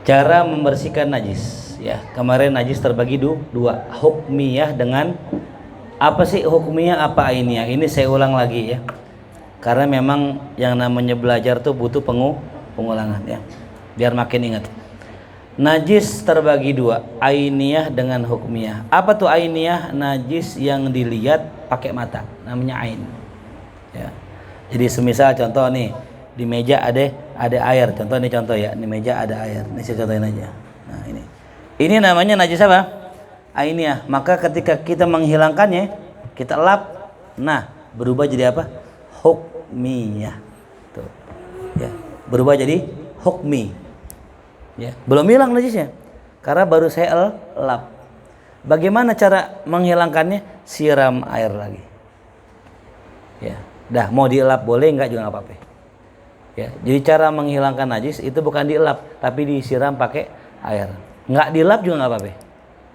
Cara membersihkan najis. Ya, kemarin najis terbagi dua, hukmiyah dengan apa sih hukmiyah apa ainiyah. Ini saya ulang lagi ya. Karena memang yang namanya belajar tuh butuh pengulangan ya. Biar makin ingat. Najis terbagi dua, ainiyah dengan hukmiyah. Apa tuh ainiyah? Najis yang dilihat pakai mata, namanya ain. Ya. Jadi semisal contoh nih, di meja ada air. Contoh nih contoh ya, di meja ada air. Ini saya contohin aja. Nah, ini. Ini namanya najis apa? Ainiyah. Maka ketika kita menghilangkannya, kita lap, nah, berubah jadi apa? Hukmiyah. Tuh. Ya, berubah jadi hukmi. Ya, belum hilang najisnya. Karena baru saya lap. Bagaimana cara menghilangkannya? Siram air lagi. Ya, dah mau dielap boleh enggak juga enggak apa-apa. Ya, jadi cara menghilangkan najis itu bukan dielap, tapi disiram pakai air. Enggak dilap juga enggak apa-apa.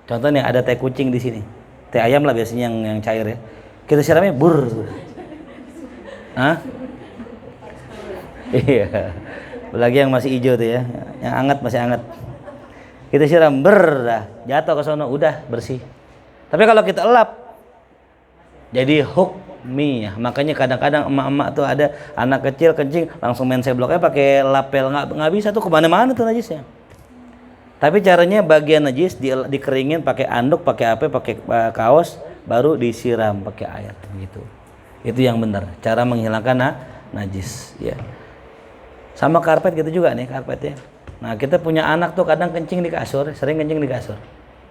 Contohnya ada teh kucing di sini. Teh ayam lah biasanya yang cair ya. Kita siramnya bur. Hah? Iya. Lagi yang masih hijau tuh ya, yang hangat masih hangat. Kita siram dah, jatuh ke sono udah bersih. Tapi kalau kita elap jadi hukmiyah. Makanya kadang-kadang emak-emak tuh ada anak kecil kencing langsung main sebloknya pakai lapel, nggak bisa tuh kemana-mana tuh najisnya. Tapi caranya bagian najis dikeringin pakai anduk, pakai apa, pakai kaos, baru disiram pakai air gitu. Itu yang benar cara menghilangkan najis ya. Sama karpet gitu juga nih karpetnya. Nah, kita punya anak tuh kadang kencing di kasur, sering kencing di kasur.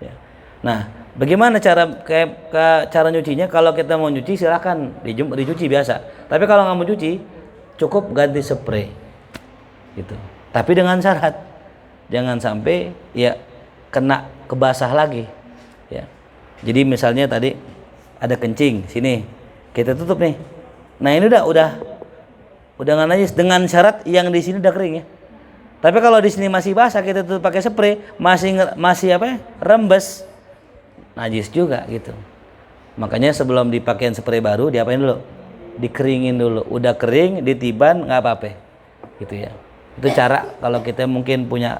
Ya. Nah, bagaimana cara nyucinya? Kalau kita mau nyuci silakan dicuci biasa. Tapi kalau nggak mau cuci, cukup ganti spray. Gitu. Tapi dengan syarat jangan sampai ya kena kebasah lagi. Ya. Jadi misalnya tadi ada kencing sini, kita tutup nih. Nah, ini udah nggak najis dengan syarat yang di sini udah kering ya. Tapi kalau di sini masih basah kita tutup pakai spray, masih apa ya? Rembes. Najis juga gitu. Makanya sebelum dipakein spray baru diapain dulu? Dikeringin dulu. Udah kering, ditiban nggak apa-apa. Gitu ya. Itu cara kalau kita mungkin punya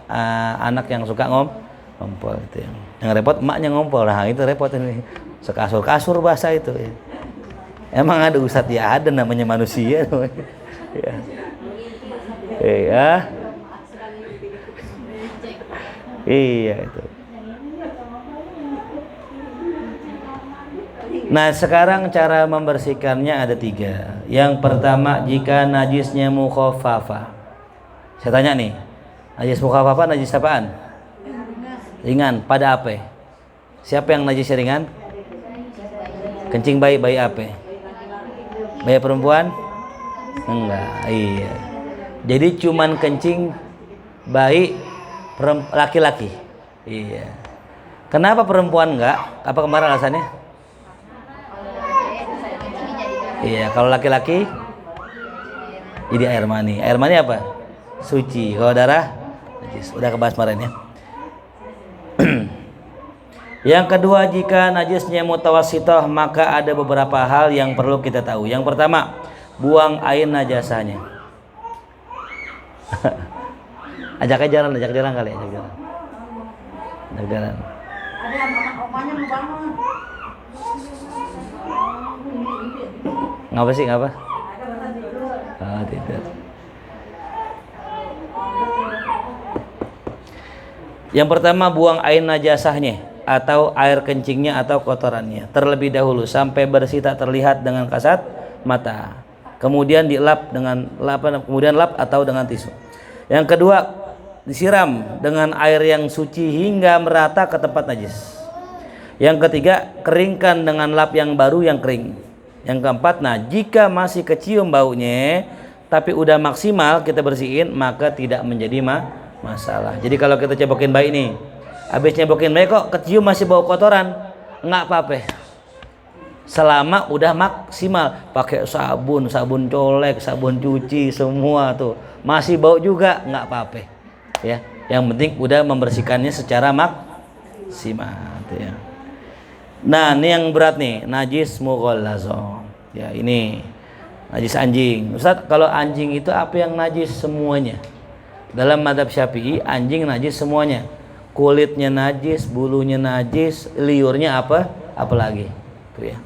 anak yang suka ngompol gitu ya. Yang repot emaknya ngompol. Nah, itu repot ini. Sekasur-kasur basah itu ya. Emang ada ustadz ya, ada namanya manusia. Ya. Iya. Iya itu. Nah, sekarang cara membersihkannya ada 3. Yang pertama, jika najisnya mukhaffafah. Saya tanya nih, najis mukhaffafah najis apaan? Ringan. Pada apa? Siapa yang najisnya ringan? Kencing bayi apa? Bayi perempuan? Enggak, iya. Jadi cuman kencing bayi laki-laki. Iya. Kenapa perempuan enggak? Apa kemarin alasannya? Iya, kalau laki-laki jadi air mani. Air mani apa? Suci. Kalau darah najis. Udah kebahas kemarin ya. Yang kedua, jika najisnya mutawassithah, maka ada beberapa hal yang perlu kita tahu. Yang pertama, buang air najasahnya. ajak jalan kali, ajak jalan. Ngapa sih, ngapa? Tidak. Yang pertama, buang air najasahnya atau air kencingnya atau kotorannya terlebih dahulu sampai bersih tak terlihat dengan kasat mata. Kemudian dilap kemudian lap atau dengan tisu. Yang kedua, disiram dengan air yang suci hingga merata ke tempat najis. Yang ketiga, keringkan dengan lap yang baru yang kering. Yang keempat, nah jika masih kecium baunya tapi udah maksimal kita bersihin, maka tidak menjadi masalah. Jadi kalau kita cebokin bayi nih, habis nyebokin bayi kok kecium masih bau kotoran, nggak apa-apa. Selama udah maksimal, pakai sabun colek, sabun cuci semua tuh masih bau juga nggak apa-apa ya. Yang penting udah membersihkannya secara maksimal tuh ya. Nah, ini yang berat nih, najis mughallazah. Ya, ini najis anjing. Ustaz, kalau anjing itu apa yang najis? Semuanya. Dalam mazhab Syafi'i anjing najis semuanya. Kulitnya najis, bulunya najis, liurnya apalagi. Itu ya.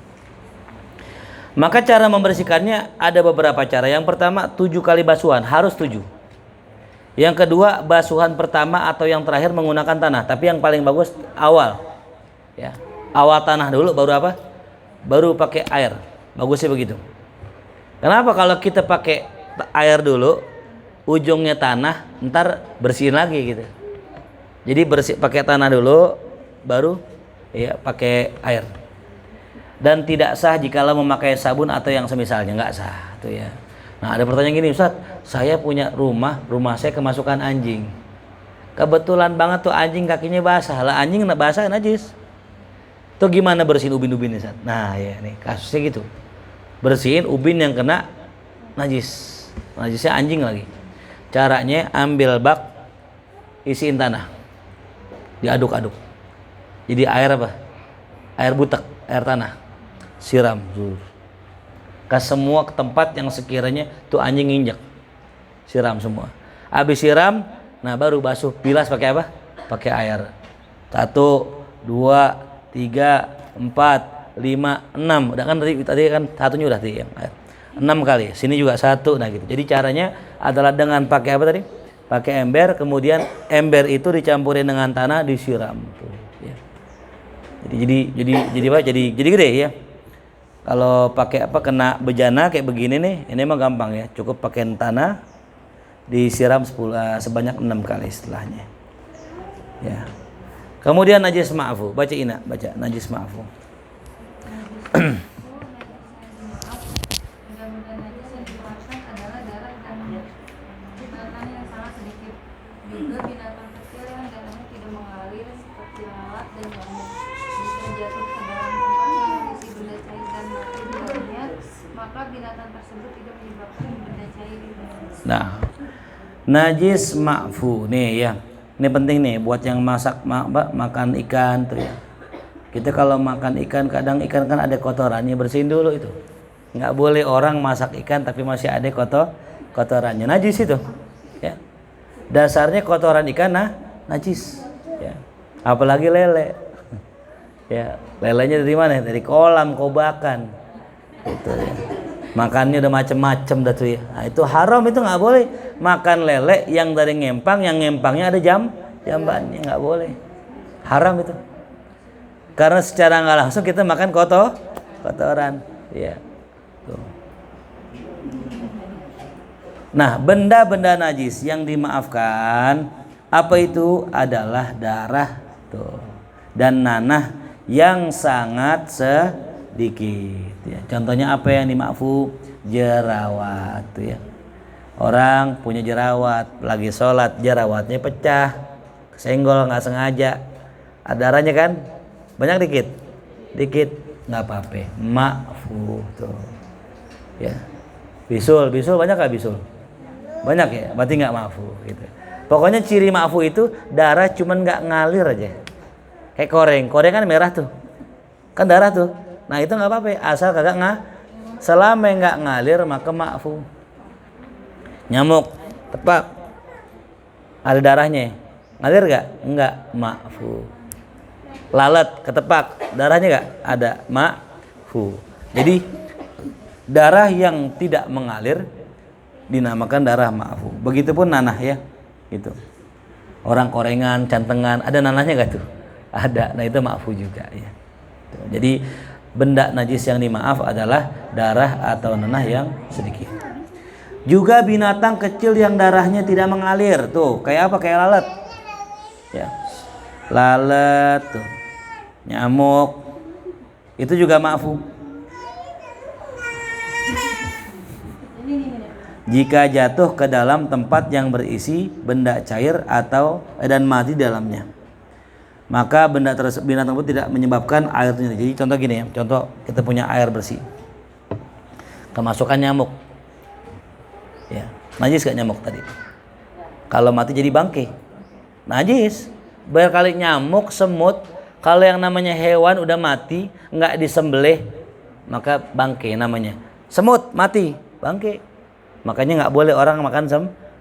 Maka cara membersihkannya ada beberapa cara. Yang pertama 7 kali basuhan, harus 7. Yang kedua basuhan pertama atau yang terakhir menggunakan tanah, tapi yang paling bagus awal. Ya. Awal tanah dulu baru apa? Baru pakai air. Bagusnya begitu. Kenapa kalau kita pakai air dulu, ujungnya tanah, ntar bersihin lagi gitu. Jadi pakai tanah dulu, baru ya pakai air. Dan tidak sah jikalau memakai sabun atau yang semisalnya, nggak sah tuh ya. Nah ada pertanyaan gini, Ustaz, saya punya rumah saya kemasukan anjing. Kebetulan banget tuh anjing kakinya basah, lah anjing basah najis. Tuh gimana bersihin ubin-ubin nih, Ustaz? Nah ya nih kasusnya gitu. Bersihin ubin yang kena najis, najisnya anjing lagi. Caranya ambil bak, isiin tanah, diaduk-aduk. Jadi air apa? Air butek, air tanah. Siram ke semua tempat yang sekiranya tuh anjing injak, siram semua. Habis siram, nah baru basuh, bilas pakai apa? Pakai air. 1, 2, 3, 4, 5, 6. Udah kan tadi kan satunya udah tadi yang air. 6 kali. Sini juga 1. Nah gitu. Jadi caranya adalah dengan pakai apa tadi? Pakai ember, kemudian ember itu dicampurin dengan tanah, disiram. Tuh, ya. Jadi gede ya. Kalau pakai apa kena bejana kayak begini nih, ini mah gampang ya. Cukup pakai tanah, disiram sebanyak 6 kali setelahnya. Ya. Kemudian najis ma'fu, baca Ina, baca najis ma'fu. Nah, najis ma'fu nih ya. Ini penting nih buat yang makan ikan tuh ya. Kita kalau makan ikan, kadang ikan kan ada kotorannya, bersihin dulu itu. Nggak boleh orang masak ikan tapi masih ada kotorannya. Najis itu. Ya. Dasarnya kotoran ikan najis. Ya. Apalagi lele. Ya, lelenya dari mana? Dari kolam, kobakan. Itu ya. Makannya udah macem-macem dah tuh ya. Nah, itu haram, itu nggak boleh makan lele yang dari ngempang, yang ngempangnya ada jambannya, nggak boleh. Haram itu. Karena secara nggak langsung kita makan kotoran. Ya. Tuh. Nah, benda-benda najis yang dimaafkan apa itu adalah darah tuh dan nanah yang sangat sedikit ya. Contohnya apa yang dimaafu? Jerawat tuh ya. Orang punya jerawat, lagi sholat jerawatnya pecah, senggol nggak sengaja, ada darahnya kan? Banyak dikit nggak apa-apa, maafu tuh ya. Bisul banyak nggak bisul? Banyak ya, berarti nggak maafu gitu. Pokoknya ciri maafu itu darah cuman nggak ngalir aja. Kayak koreng kan merah tuh, kan darah tuh. Nah itu nggak apa-apa, asal kagak selama nggak ngalir maka maafu. Nyamuk, tepak, ada darahnya, ngalir nggak? Nggak, maafu. Lalat, ketepak, darahnya nggak? Ada, maafu. Jadi darah yang tidak mengalir dinamakan darah maafu. Begitupun nanah ya, gitu. Orang korengan, cantengan, ada nanahnya nggak tuh? Ada. Nah itu maafu juga ya. Jadi benda najis yang dimaaf adalah darah atau nanah yang sedikit. Juga binatang kecil yang darahnya tidak mengalir tuh, kayak apa? Kayak lalat. Ya. Lalat tuh. Nyamuk. Itu juga maafu. Jika jatuh ke dalam tempat yang berisi benda cair atau dan mati dalamnya, maka binatang tersebut tidak menyebabkan air itu. Jadi contoh gini ya, contoh kita punya air bersih, kemasukan nyamuk, ya najis gak nyamuk tadi? Kalau mati jadi bangke, najis. Berkali nyamuk, semut, kalau yang namanya hewan udah mati nggak disembelih maka bangke namanya. Semut mati, bangke. Makanya nggak boleh orang makan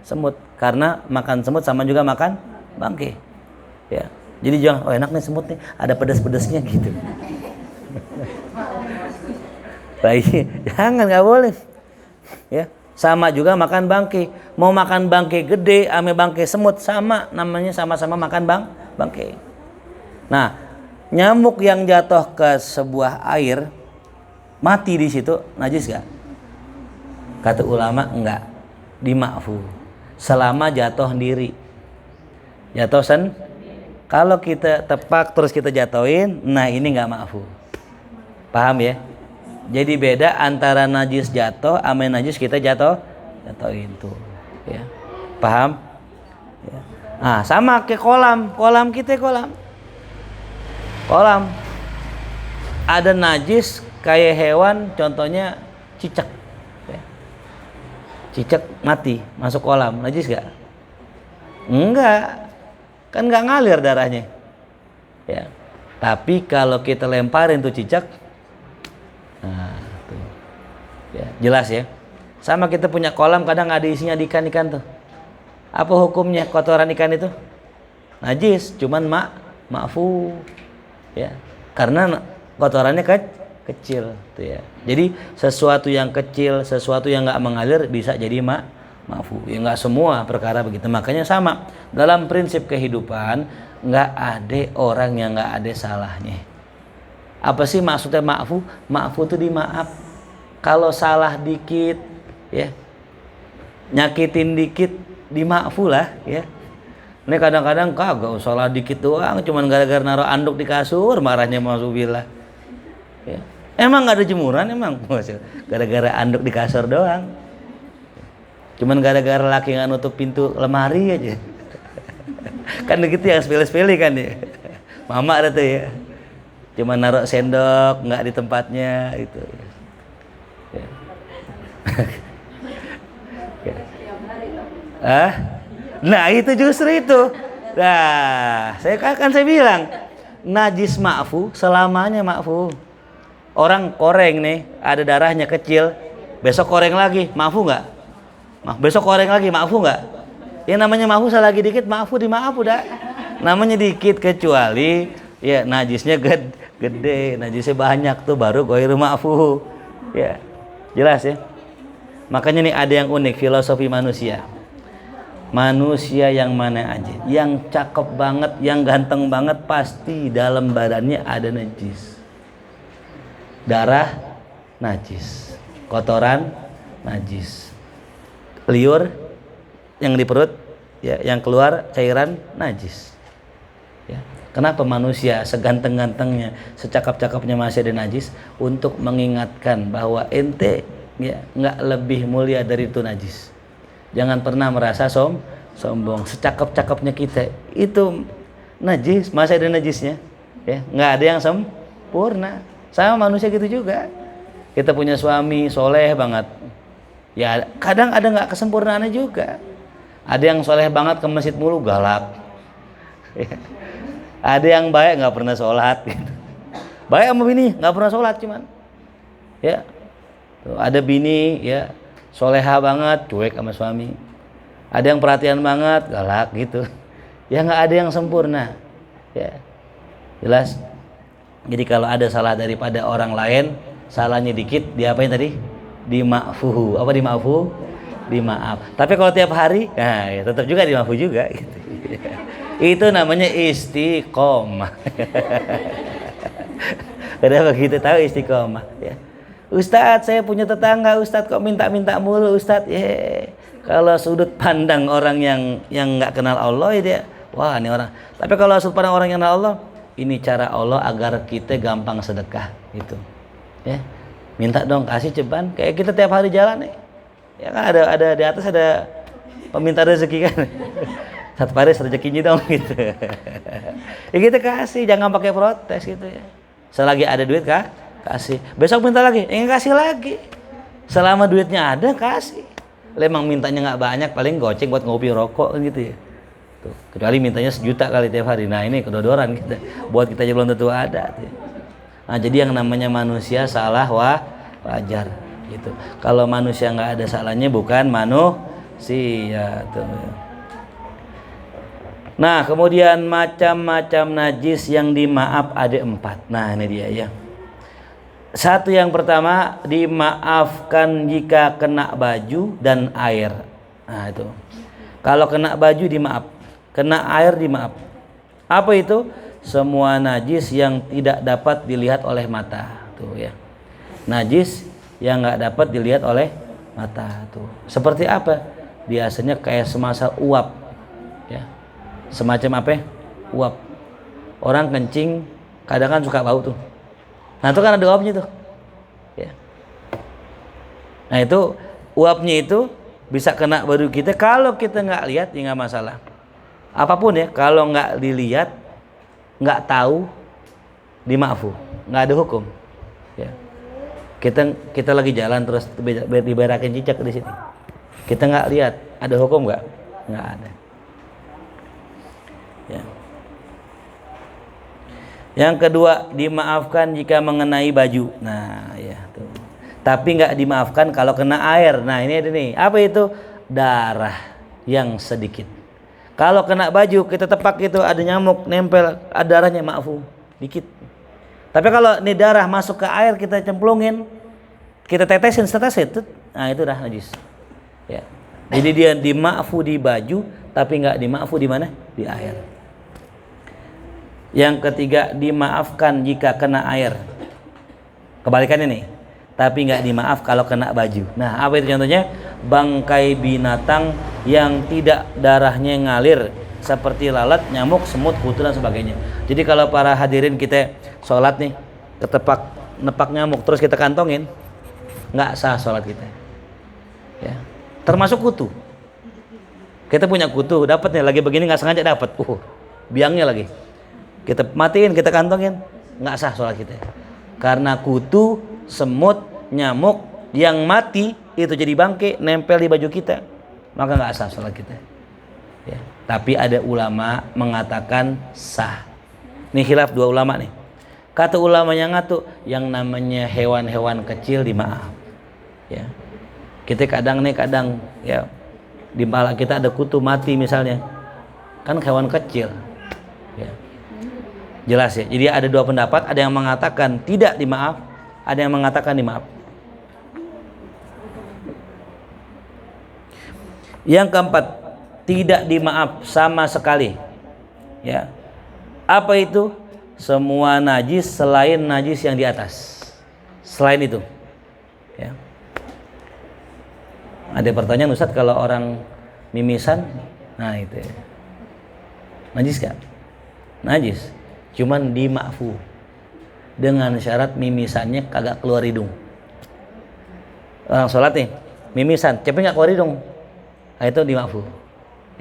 semut, karena makan semut sama juga makan bangke. Ya. Jadi jangan, oh enak nih semut nih, ada pedas-pedasnya gitu. Baik, jangan, nggak boleh. Ya, sama juga makan bangke. Mau makan bangke gede, ame bangke semut sama, namanya sama-sama makan bangke. Nah, nyamuk yang jatuh ke sebuah air mati di situ najis gak? Kata ulama enggak, dima'fu. Selama jatuh sendiri. Jatuh kalau kita tepak terus kita jatuhin, nah ini enggak ma'fu. Paham ya? Jadi beda antara najis jatuh sama najis kita jatuhin tuh. Ya. Paham? Ya. Nah, sama kayak kolam kita kolam. Ada najis kayak hewan, contohnya cicak. Ya. Cicak mati masuk kolam, najis gak? Enggak. Kan nggak ngalir darahnya, ya. Tapi kalau kita lemparin tuh cicak, nah, tuh. Ya, jelas ya. Sama kita punya kolam, kadang ada isinya ikan tuh. Apa hukumnya kotoran ikan itu? Najis, cuman ma'fu, ya. Karena kotorannya kecil, tuh ya. Jadi sesuatu yang kecil, sesuatu yang nggak mengalir bisa jadi ma'fu. Ya nggak semua perkara begitu. Makanya sama dalam prinsip kehidupan, nggak ada orang yang nggak ada salahnya. Apa sih maksudnya ma'fu? Ma'fu itu dimaaf. Kalau salah dikit, ya, nyakitin dikit, dima'fu lah, ya. Ini kadang-kadang kagak salah dikit doang, cuman gara-gara naruh anduk di kasur, marahnya masubillah. Ya. Emang nggak ada jemuran emang? Gara-gara anduk di kasur doang. Cuman gara-gara laki nggak nutup pintu lemari aja. Kan begitu yang sepele-sepele kan ya. Mama ada tuh ya. Cuman naruh sendok nggak di tempatnya itu. Ya. Nah itu justru itu. Nah saya bilang najis ma'fu, selamanya ma'fu. Orang koreng nih ada darahnya kecil, besok koreng lagi, ma'fu nggak? Besok koreng lagi, maafu nggak? Yang namanya maafu selagi dikit, maafu dimaafu dah. Namanya dikit kecuali ya najisnya gede, najisnya banyak tuh baru ghairu maafu. Ya, jelas ya. Makanya nih ada yang unik filosofi manusia. Manusia yang mana aja, yang cakep banget, yang ganteng banget, pasti dalam badannya ada najis. Darah najis, kotoran najis. Liur yang di perut, ya, yang keluar cairan najis. Ya. Kenapa manusia seganteng-gantengnya, secakap-cakapnya masih ada najis? Untuk mengingatkan bahwa ente ya nggak lebih mulia dari itu najis. Jangan pernah merasa sombong. Secakap-cakapnya kita itu najis, masih ada najisnya. Ya, nggak ada yang sempurna. Sama manusia gitu juga. Kita punya suami soleh banget. Ya kadang ada nggak kesempurnaannya juga. Ada yang soleh banget ke masjid mulu galak. Ada yang baik nggak pernah sholat. Gitu. Baik sama bini nggak pernah sholat cuman. Ya, tuh, ada bini ya soleha banget cuek sama suami. Ada yang perhatian banget galak gitu. Ya nggak ada yang sempurna. Ya jelas. Jadi kalau ada salah daripada orang lain, salahnya dikit, diapain tadi? Dima'fuhu. Apa dima'fu? Dimaaf. Tapi kalau tiap hari, nah ya tetap juga dima'fu juga gitu. Itu namanya istiqomah. Kenapa kita tahu istiqomah ya? Ustadz, saya punya tetangga Ustadz kok minta-minta mulu Ustadz. Kalau sudut pandang orang yang nggak kenal Allah ya dia, wah ini orang. Tapi kalau sudut pandang orang yang kenal Allah, ini cara Allah agar kita gampang sedekah itu. Ya. Minta dong kasih ceban, kayak kita tiap hari jalan nih. Ya kan ada di atas ada peminta rezeki kan. Satu Paris rezekinya dong gitu. Ya kita kasih, jangan pakai protes gitu ya. Selagi ada duit kasih. Besok minta lagi, kasih lagi. Selama duitnya ada kasih. Lemang mintanya nggak banyak, paling goceng buat ngopi rokok kan gitu ya. Tuh, kecuali mintanya 1 juta kali tiap hari. Nah ini kedodoran kita. Buat kita aja belum tentu ada. Tuh. Nah jadi yang namanya manusia salah wajar gitu. Kalau manusia nggak ada salahnya bukan Ya tuh. Nah, kemudian macam-macam najis yang dimaaf ada 4. Nah, ini dia ya. Satu, yang pertama, dimaafkan jika kena baju dan air. Nah, itu. Kalau kena baju dimaaf, kena air dimaaf. Apa itu? Semua najis yang tidak dapat dilihat oleh mata. Tuh ya. Najis yang nggak dapat dilihat oleh mata. Tuh. Seperti apa? Biasanya kayak semacam uap. Ya. Semacam apa? Uap. Orang kencing kadang kan suka bau tuh. Nah itu kan ada uapnya tuh ya. Nah itu uapnya itu bisa kena baju kita. Kalau kita nggak lihat ya nggak masalah. Apapun ya, kalau nggak dilihat, nggak tahu, dimaafu, nggak ada hukum ya. Kita lagi jalan terus diberakin cicak di sini, kita nggak lihat, ada hukum nggak ada ya. Yang kedua, dimaafkan jika mengenai baju. Nah, ya tuh. Tapi nggak dimaafkan kalau kena air. Nah, ini ada nih. Apa itu? Darah yang sedikit. Kalau kena baju kita tepak itu ada nyamuk nempel, ada darahnya, maafu dikit. Tapi kalau ini darah masuk ke air kita cemplungin, kita tetesin setetes itu, nah itu dah najis. Ya. Jadi dia dimaafu di baju, tapi nggak dimaafu di mana? Di air. Yang ketiga, dimaafkan jika kena air. Kebalikannya nih. Tapi nggak dimaaf kalau kena baju. Nah, apa itu contohnya? Bangkai binatang yang tidak darahnya ngalir, seperti lalat, nyamuk, semut, kutu dan sebagainya. Jadi kalau para hadirin kita sholat nih, ketepak nepak nyamuk terus kita kantongin, nggak sah sholat kita. Ya. Termasuk kutu. Kita punya kutu, dapat nih lagi begini nggak sengaja dapat, biangnya lagi. Kita matiin, kita kantongin, nggak sah sholat kita. Karena kutu, semut, nyamuk yang mati itu jadi bangkai nempel di baju kita, maka nggak sah sholat kita. Ya. Tapi ada ulama mengatakan sah. Ini khilaf dua ulama nih. Kata ulama yang ngatu, yang namanya hewan-hewan kecil dimaaf. Ya. Kita kadang ya di kepala kita ada kutu mati misalnya, kan hewan kecil. Ya. Jelas ya. Jadi ada dua pendapat, ada yang mengatakan tidak dimaaf, ada yang mengatakan dimaaf. Yang keempat, tidak dimaaf sama sekali. Ya. Apa itu? Semua najis selain najis yang di atas. Selain itu. Ya. Ada pertanyaan, Ustaz, kalau orang mimisan, nah itu ya. Najis gak? Najis. Cuman dimaafu dengan syarat mimisannya kagak keluar hidung. Orang sholat nih mimisan, tapi nggak keluar hidung, nah, itu dimaafu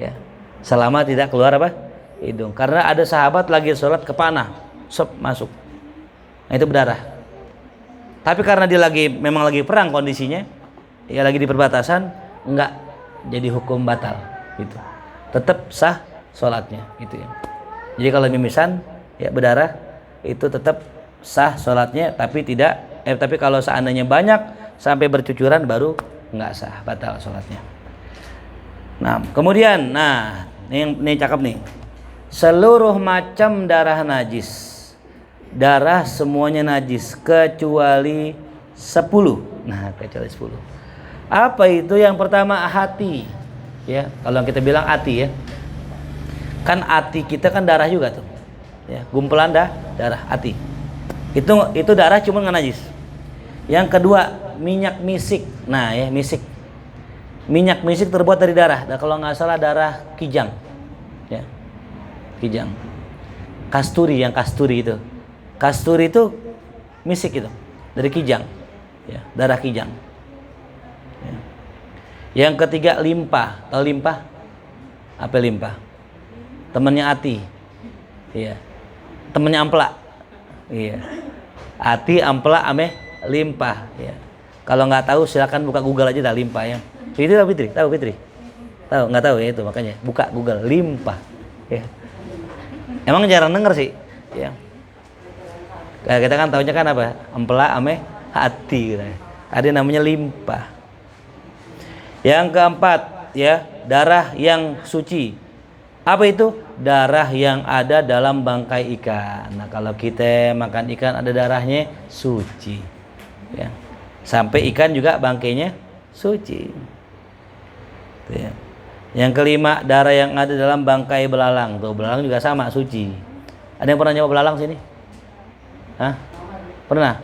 ya, selama tidak keluar apa? Hidung. Karena ada sahabat lagi sholat kepanah, masuk, nah itu berdarah. Tapi karena dia memang lagi perang kondisinya, ya lagi di perbatasan, nggak jadi hukum batal gitu, tetap sah sholatnya gitu ya. Jadi kalau mimisan ya berdarah itu tetap sah sholatnya, tapi kalau seandainya banyak sampai bercucuran baru nggak sah, batal sholatnya. Nah kemudian, ini cakep nih, seluruh macam darah najis, darah semuanya najis kecuali 10. Nah kecuali 10. Apa itu? Yang pertama hati, ya kalau kita bilang hati ya, kan hati kita kan darah juga tuh. Ya, gumpulan darah hati. Itu darah cuma nggak najis. Yang kedua, minyak misik. Nah, ya, misik. Minyak misik terbuat dari darah. Dan kalau nggak salah darah kijang. Ya. Kijang. Kasturi, yang kasturi itu. Kasturi itu misik itu, dari kijang. Ya, darah kijang. Ya. Yang ketiga, limpah. Tahu limpah? Apa limpah? Temannya hati. Iya. Temennya ampela, iya. Hati, ampela, ame, limpah. Ya. Kalau nggak tahu silakan buka Google aja dah limpah ya. Fitri tahu Fitri? Tahu Fitri? Tahu? Nggak tahu ya itu makanya buka Google limpah. Ya. Emang jarang denger sih. Ya. Kayak kita kan tahunya kan apa? Ampela, ame, hati. Gitu. Ada namanya limpah. Yang keempat, ya, darah yang suci. Apa itu? Darah yang ada dalam bangkai ikan. Nah, kalau kita makan ikan ada darahnya, suci. Ya. Sampai ikan juga bangkainya suci. Ya. Yang kelima, darah yang ada dalam bangkai belalang. Tuh, belalang juga sama, suci. Ada yang pernah nyoba belalang sini? Hah? Pernah?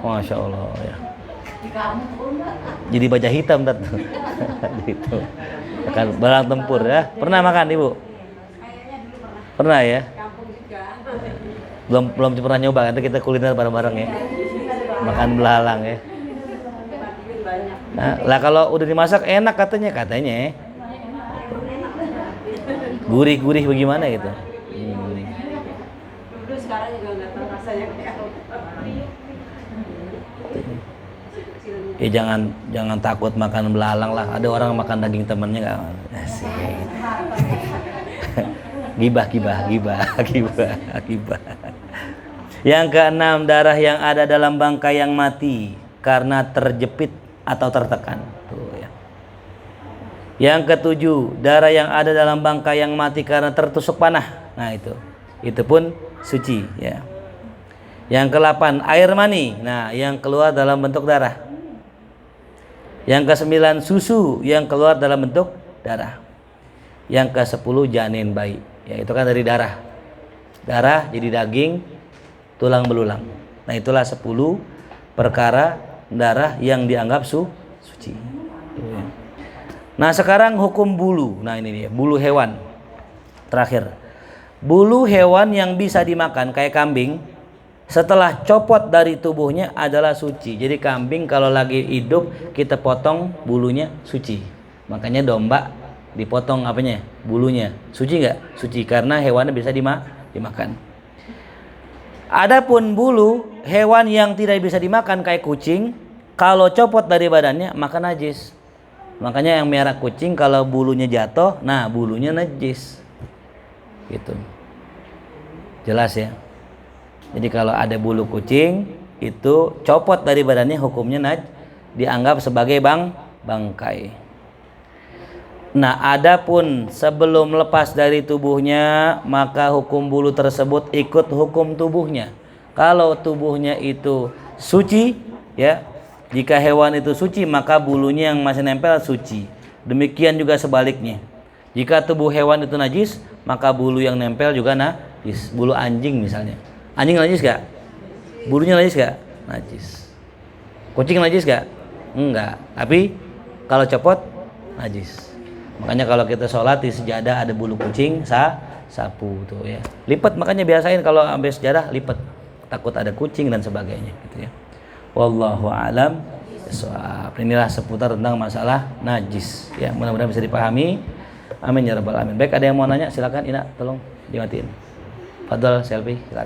Masya Allah ya. Jadi baja hitam tuh. Gitu. Makan belalang tempur ya. Pernah makan Ibu? Pernah ya? Belum pernah nyoba, nanti kita kuliner bareng-bareng ya. Makan belalang ya. Nah, lah kalau udah dimasak enak katanya. Gurih-gurih bagaimana gitu. Dulu sekarang juga nggak tahu rasanya kayak apa. Ya jangan takut makan belalang lah. Ada orang makan daging temennya nggak? Asik. Gibah. Yang keenam, darah yang ada dalam bangkai yang mati karena terjepit atau tertekan. Tuh, ya. Yang ketujuh, darah yang ada dalam bangkai yang mati karena tertusuk panah. Nah itu pun suci. Ya. Yang ke-8, air mani. Nah, yang keluar dalam bentuk darah. Yang ke-9, susu yang keluar dalam bentuk darah. Yang ke-10, janin bayi. Ya, itu kan dari darah. Darah jadi daging, tulang belulang. Nah, itulah 10 perkara darah yang dianggap suci. Nah, sekarang hukum bulu. Nah, ini dia, bulu hewan. Terakhir. Bulu hewan yang bisa dimakan kayak kambing, setelah copot dari tubuhnya adalah suci. Jadi kambing kalau lagi hidup kita potong bulunya suci. Makanya domba dipotong apanya? Bulunya. Suci nggak? Suci karena hewannya bisa dimakan. Adapun bulu hewan yang tidak bisa dimakan kayak kucing, kalau copot dari badannya maka najis. Makanya yang merah kucing kalau bulunya jatuh, nah bulunya najis. Gitu. Jelas ya? Jadi kalau ada bulu kucing itu copot dari badannya hukumnya dianggap sebagai bangkai. Nah, adapun sebelum lepas dari tubuhnya maka hukum bulu tersebut ikut hukum tubuhnya. Kalau tubuhnya itu suci, ya, jika hewan itu suci maka bulunya yang masih nempel suci. Demikian juga sebaliknya. Jika tubuh hewan itu najis maka bulu yang nempel juga najis. Bulu anjing misalnya. Anjing najis gak? Bulunya najis gak? Najis. Kucing najis gak? Enggak. Tapi kalau copot najis. Makanya kalau kita sholat di sejadah ada bulu kucing, sapu tuh ya. Lipat, makanya biasain kalau ambil sejadah lipat. Takut ada kucing dan sebagainya gitu ya. Wallahu a'lam bishawab. Inilah seputar tentang masalah najis ya. Mudah-mudahan bisa dipahami. Amin ya rabbal alamin. Baik, ada yang mau nanya silakan Ina, tolong dimatiin. Fadal selfie silakan.